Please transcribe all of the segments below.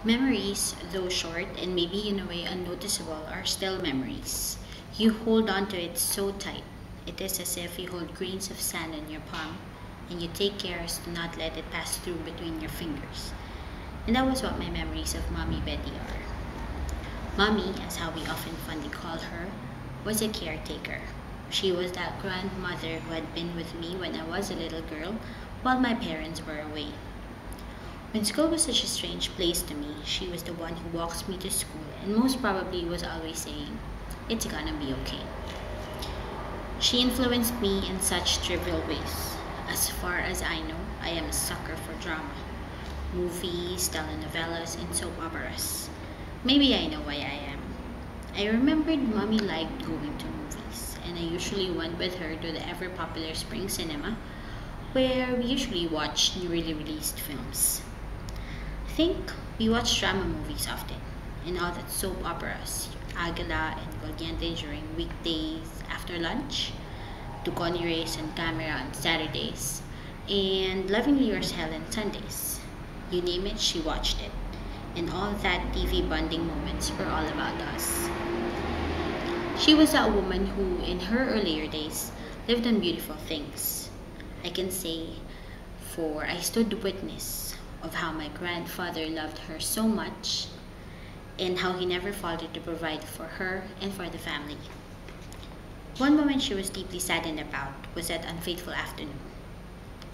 Memories, though short and maybe in a way unnoticeable, are still memories. You hold on to it so tight. It is as if you hold grains of sand in your palm and you take care as to not let it pass through between your fingers. And that was what my memories of Mommy Betty are. Mommy, as how we often fondly call her, was a caretaker. She was that grandmother who had been with me when I was a little girl while my parents were away. When school was such a strange place to me, she was the one who walks me to school and most probably was always saying, "It's gonna be okay." She influenced me in such trivial ways. As far as I know, I am a sucker for drama. Movies, telenovelas, and soap operas. Maybe I know why I am. I remembered Mommy liked going to movies, and I usually went with her to the ever popular Spring Cinema, where we usually watched newly released films. I think we watched drama movies often, and all that soap operas, Agala and Valiente during weekdays after lunch, Tuconi Race and Camera on Saturdays, and Lovingly Yours Helen Sundays. You name it, she watched it. And all that TV bonding moments were all about us. She was that woman who, in her earlier days, lived on beautiful things. I can say, for I stood witness of how my grandfather loved her so much and how he never faltered to provide for her and for the family. One moment she was deeply saddened about was that unfaithful afternoon.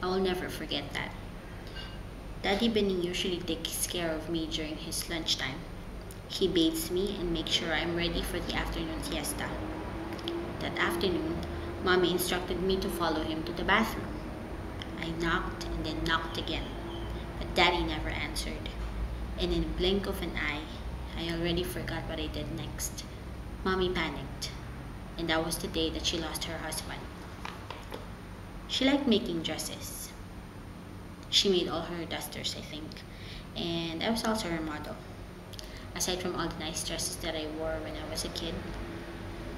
I will never forget that. Daddy Benny usually takes care of me during his lunchtime. He bathes me and makes sure I'm ready for the afternoon siesta. That afternoon, Mommy instructed me to follow him to the bathroom. I knocked and then knocked again, but Daddy never answered. And in a blink of an eye, I already forgot what I did next. Mommy panicked, and that was the day that she lost her husband. She liked making dresses. She made all her dusters, I think, and I was also her model. Aside from all the nice dresses that I wore when I was a kid,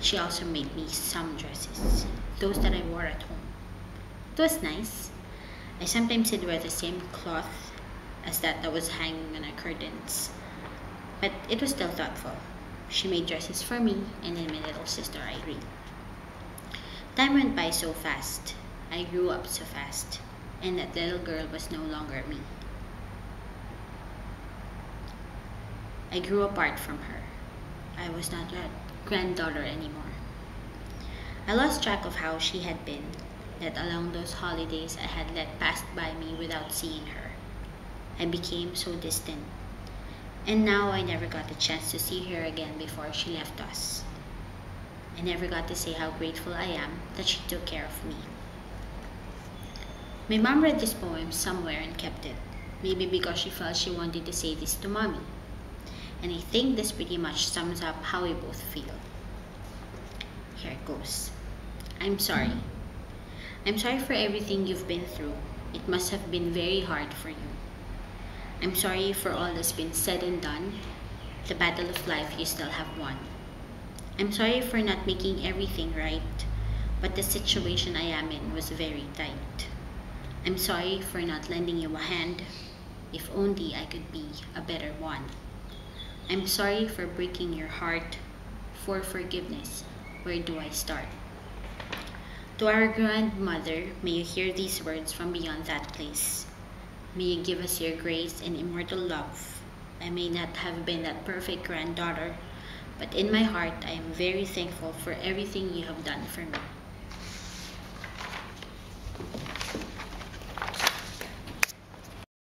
she also made me some dresses, those that I wore at home. It was nice. I sometimes did wear the same cloth as that was hanging on our curtains, but it was still thoughtful. She made dresses for me and then my little sister Irene. Time went by so fast. I grew up so fast, and that little girl was no longer me. I grew apart from her. I was not her granddaughter anymore. I lost track of how she had been, that along those holidays I had let pass by me without seeing her. I became so distant, and now I never got the chance to see her again before she left us. I never got to say how grateful I am that she took care of me. My mom read this poem somewhere and kept it, maybe because she felt she wanted to say this to Mommy. And I think this pretty much sums up how we both feel. Here it goes. I'm sorry. I'm sorry for everything you've been through. It must have been very hard for you. I'm sorry for all that's been said and done. The battle of life you still have won. I'm sorry for not making everything right, but the situation I am in was very tight. I'm sorry for not lending you a hand. If only I could be a better one. I'm sorry for breaking your heart. For forgiveness, where do I start? To our grandmother, may you hear these words from beyond that place. May you give us your grace and immortal love. I may not have been that perfect granddaughter, but in my heart I am very thankful for everything you have done for me.